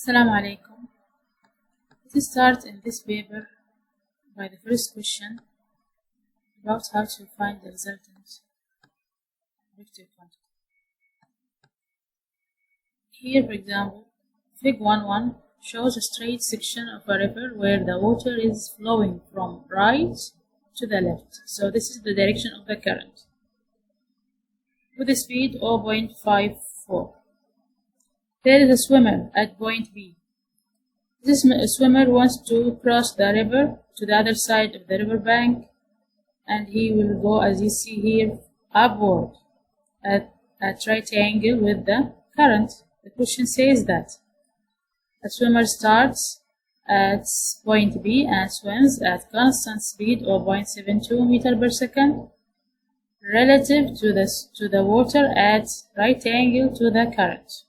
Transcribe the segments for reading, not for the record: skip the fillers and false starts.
Assalamu alaikum. Let's start in this paper by the first question about how to find the resultant vector quantity. Here, for example, Fig 1.1 shows a straight section of a river where the water is flowing from right to the left. So this is the direction of the current with a speed 0.54. There is a swimmer at point B. This swimmer wants to cross the river to the other side of the river bank, and he will go, as you see here, upward at a right angle with the current. The question says that a swimmer starts at point B and swims at constant speed of 0.72 meter per second relative to the water at right angle to the current.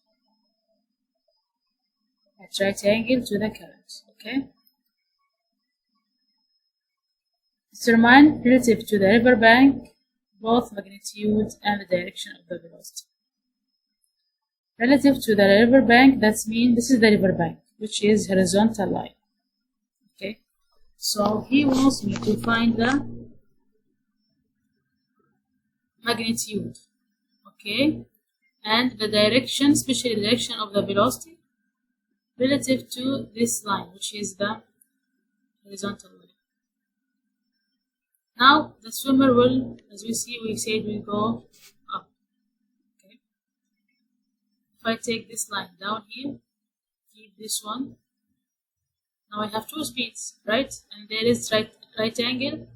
At right angle to the current. Okay. Determine relative to the river bank both magnitude and the direction of the velocity. Relative to the river bank, that means this is the river bank, which is horizontal line. Okay. So he wants me to find the magnitude. Okay. And the direction, especially the direction of the velocity, relative to this line, which is the horizontal line. Now the swimmer will, as we see, we said will go up. Okay. If I take this line down here, keep this one. Now I have two speeds, right? And there is right angle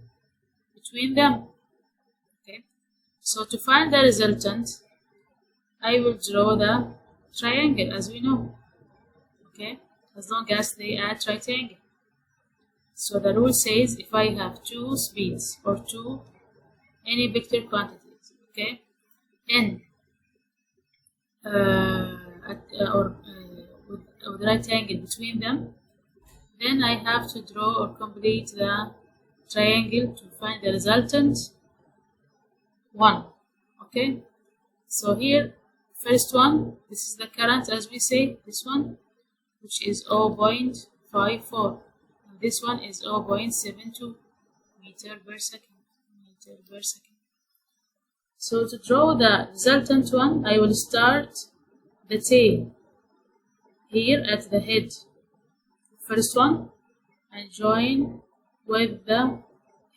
between them. Okay. So to find the resultant, I will draw the triangle, as we know. Okay, as long as they are right angle. So the rule says if I have two speeds or any vector quantities, okay, n with right angle between them, then I have to draw or complete the triangle to find the resultant 1. Okay, so here first one, this is the current, as we say, this one, which is 0.54, and this one is 0.72 meter per second. So to draw the resultant one, I will start the tail here at the head, first one, and join with the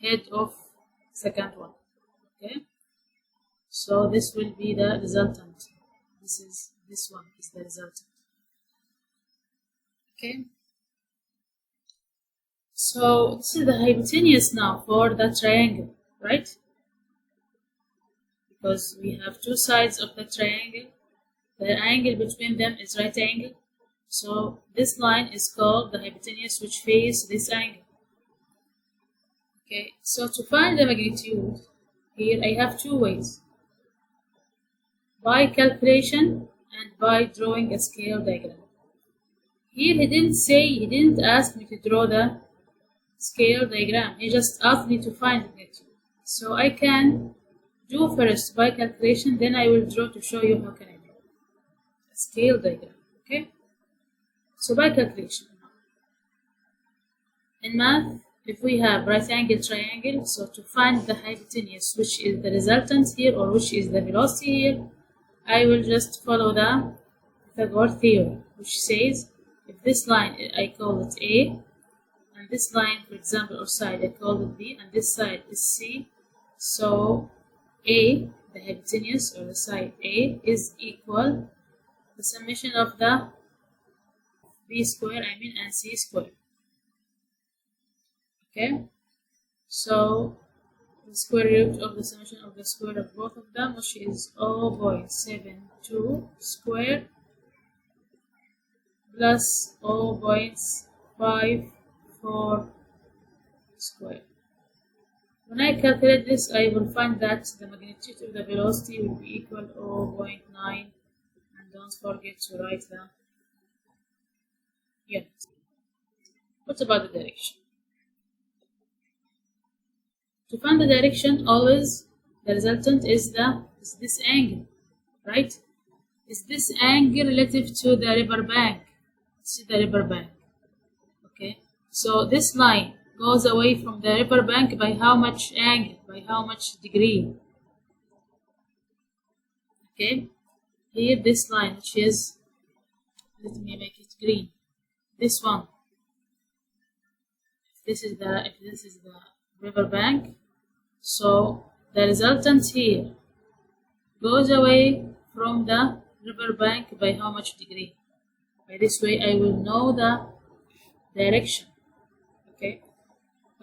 head of second one. Okay, so this will be the resultant. This one is the resultant. Okay, so this is the hypotenuse now for the triangle, right? Because we have two sides of the triangle, the angle between them is right angle, so this line is called the hypotenuse which faces this angle. Okay, so to find the magnitude, here I have two ways: by calculation and by drawing a scale diagram. Here he didn't ask me to draw the scale diagram, he just asked me to find the magnitude. So I can do first by calculation, then I will draw to show you how can I draw a scale diagram. Okay, so by calculation. In math, if we have right angle triangle, so to find the hypotenuse, which is the resultant here or which is the velocity here, I will just follow the Pythagorean theorem, which says if this line I call it A, and this line, for example, or side I call it B, and this side is C, so A, the hypotenuse or the side A, is equal the summation of the B square, and C square. Okay, so the square root of the summation of the square of both of them, which is 0.72 square plus 0.54 square. When I calculate this, I will find that the magnitude of the velocity will be equal to 0.9, and don't forget to write the unit. What about the direction? To find the direction, always the resultant is this angle, right? Is this angle relative to the river bank? This is the river bank. Okay, so this line goes away from the river bank by how much angle, by how much degree? Okay, here this line, which is, let me make it green, this one, if this is the river bank, so the resultant here goes away from the river bank by how much degree? By this way I will know the direction.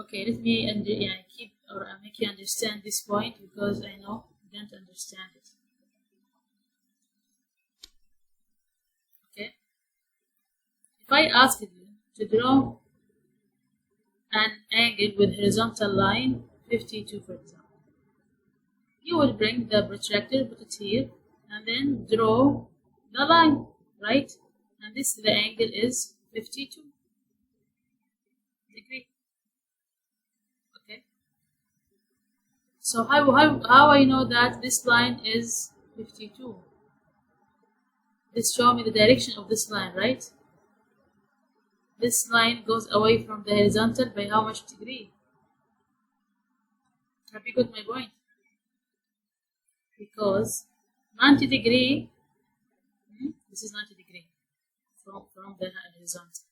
Okay, let me make you understand this point, because I know you don't understand it. Okay, if I asked you to draw an angle with horizontal line 52, for example, you will bring the protractor, put it here, and then draw the line, right? And the angle is 52 degree. Okay, so how I know that this line is 52? This shows me the direction of this line, right? This line goes away from the horizontal by how much degree? Have you got my point? Because 90 degree, this is 90 degree from the horizontal.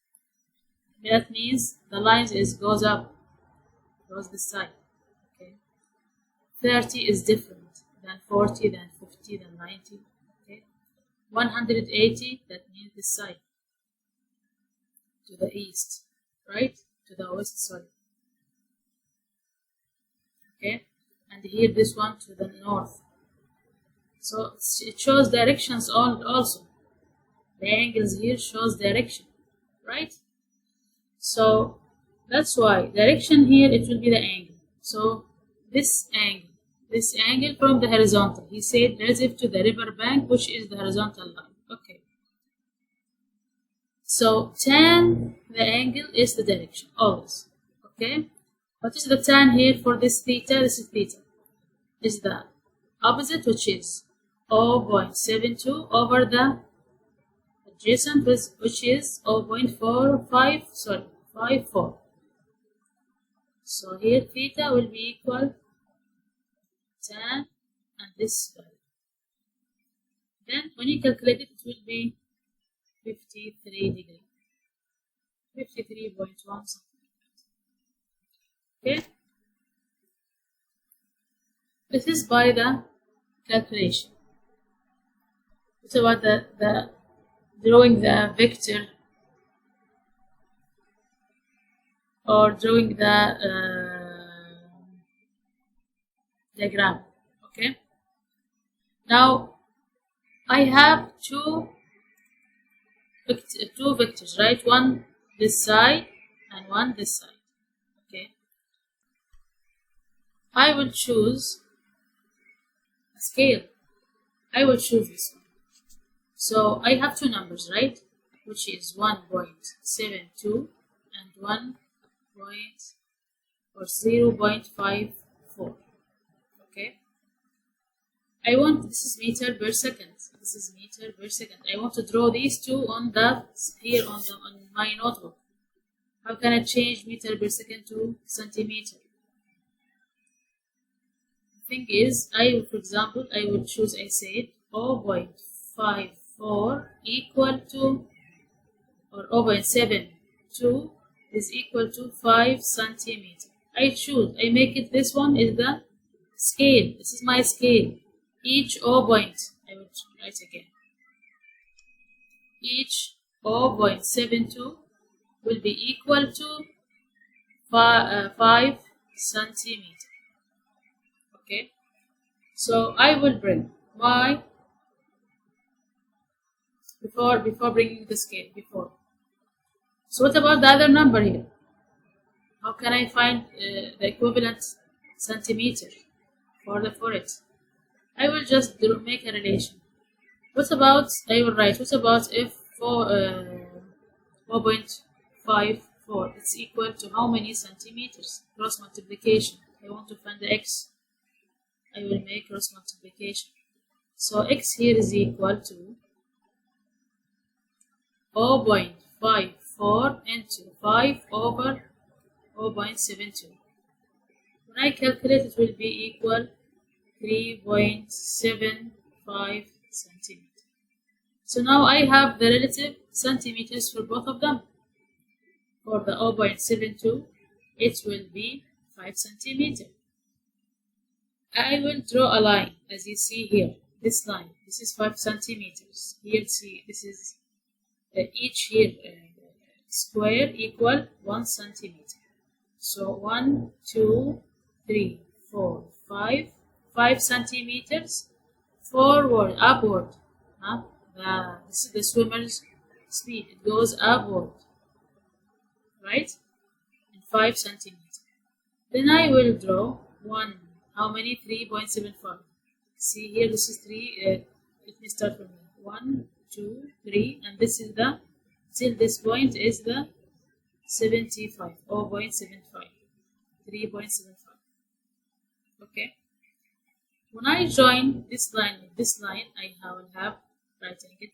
That means the line goes up, goes this side. Okay, 30 is different than 40, than 50, than 90. Okay, 180, that means this side, to the east, right? To the west, sorry. Okay, and here this one to the north. So it shows directions also. The angles here shows direction, right? So that's why direction here, it will be the angle. So this angle from the horizontal, he said relative to the river bank, which is the horizontal line. Okay, so tan, the angle is the direction always. Okay, what is the tan here for this theta? This is theta. This is the opposite, which is 0.72 over the adjacent, which is 0.54. So here theta will be equal tan and this value. Then when you calculate it, it will be 53 degree, 53.1 something. Okay, this is by the calculation. What about the drawing the vector, or drawing the diagram? Okay, now I have two vectors, right? One this side and one this side. Okay, I will choose a scale. I will choose this one. So I have two numbers, right? Which is 1.72 and 0.54. Okay, I want, this is meter per second. This is meter per second. I want to draw these two on here on my notebook. How can I change meter per second to centimeter? The thing is, for example, I will choose, I said 0.54 equal to, or 0.72 is equal to 5 centimeter. I make it, this one is the scale. This is my scale. Each point, I will write again. Each 0.72 will be equal to 5 centimeter. Okay, so I will bring my, before bringing the scale, before. So what about the other number here? How can I find the equivalent centimeter for it? I will just make a relation. What about, I will write, what about if 4.54 it's equal to how many centimeters? Cross multiplication. I want to find the x. I will make cross multiplication. So x here is equal to 0.54 into 5 over 0.72. When I calculate, it will be equal 3.75 centimeters. So now I have the relative centimeters for both of them. For the 0.72, it will be 5 centimeters. I will draw a line, as you see here. This line, this is 5 centimeters. Here, see, this is each here square equal 1 centimeter. So 1, 2, 3, 4, 5 centimeters forward, upward. This is the swimmer's speed. It goes upward, right? And 5 centimeters. Then I will draw one. How many? 3.75. See here, this is 3. Let me start from here. 1, 2, 3, and this is the, till this point is the 75, 0.75, 3.75. Okay. When I join this line with this line, I will have right angle.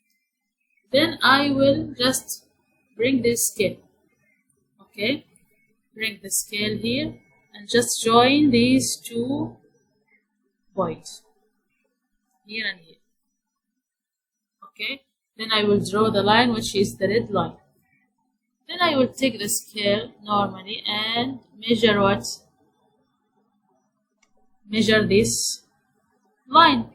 Then I will just bring this scale. Okay. Bring the scale here and just join these 2 points. Here and here. Okay, then I will draw the line, which is the red line. Then I will take the scale normally and measure what? Measure this line.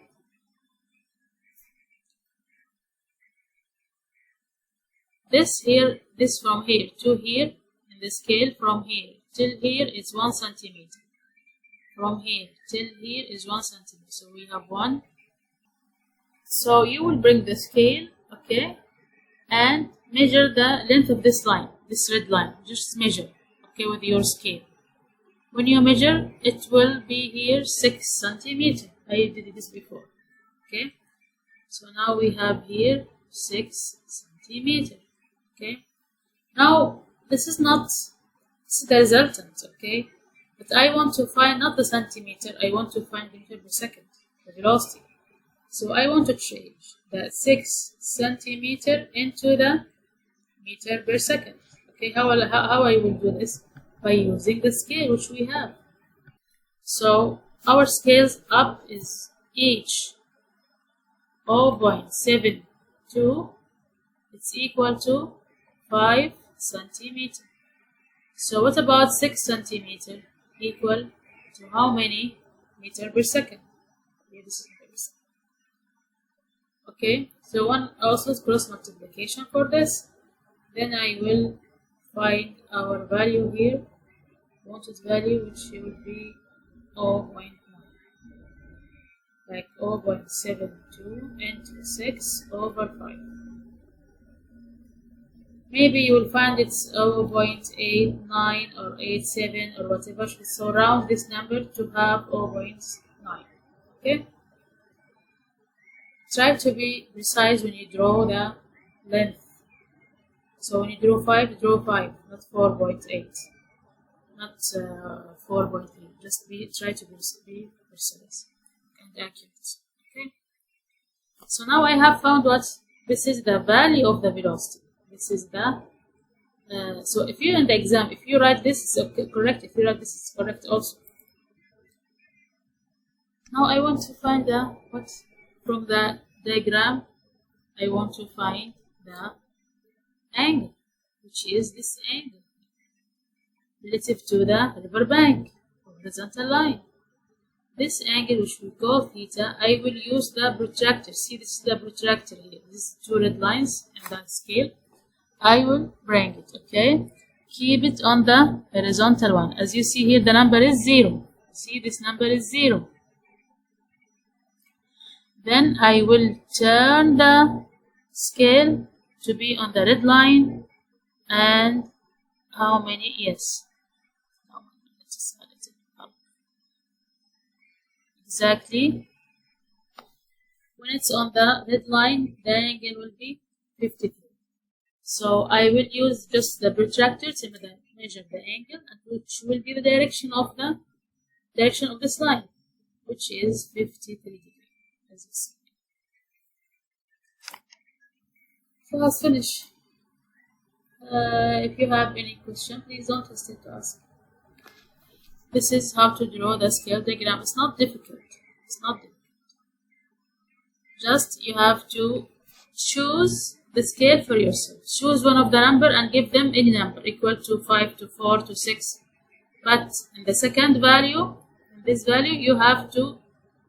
This here, this from here to here, and the scale from here till here is 1 centimeter. From here till here is 1 centimeter. So we have 1. So you will bring the scale, okay, and measure the length of this line, this red line. Just measure, okay, with your scale. When you measure, it will be here 6 centimeters. I did this before, okay. So now we have here 6 centimeters, okay. Now this is the resultant, okay. But I want to find not the centimeter. I want to find the meter per second, the velocity. So I want to change the 6 centimeter into the meter per second. Okay, how I will do this? By using the scale which we have. So our scales up is each 0.72. It's equal to 5 centimeter. So what about 6 centimeter? Equal to how many meter per second? Here this is meter per second. Okay, so one also is cross multiplication for this. Then I will find our value here, wanted value, which will be 0.9, like 0.72 into 6 over 5. Maybe you will find it's 0.89 or 87 or whatever. So round this number to have 0.9. Okay. Try to be precise when you draw the length. So when you draw 5, not 4.8, not 4.3. Just try to be precise and accurate. Okay. So now I have found what this is the value of the velocity. This is the so if you in the exam, if you write this, it's okay, correct. If you write this, it's correct also. Now I want to find the what from the diagram. I want to find the angle, which is this angle relative to the river bank, horizontal line. This angle, which we call theta, I will use the protractor. See, this is the protractor here. These 2 red lines and that scale. I will bring it, okay? Keep it on the horizontal one. As you see here, the number is 0. See, this number is 0. Then I will turn the scale to be on the red line. And how many? Yes. Exactly. When it's on the red line, the angle will be 53. So I will use just the protractor to measure the angle, and which will be the direction of this line, which is 53 degrees, as you see. So let's finish. If you have any question, please don't hesitate to ask. This is how to draw the scale diagram. It's not difficult. It's not difficult. Just you have to choose the scale for yourself. Choose one of the number and give them any number equal to 5 to 4 to 6. But in the second value, in this value, you have to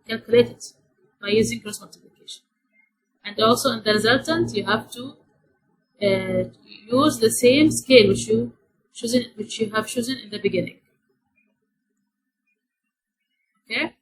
calculate it by using cross multiplication. And also in the resultant, you have to use the same scale which you have chosen in the beginning. Okay.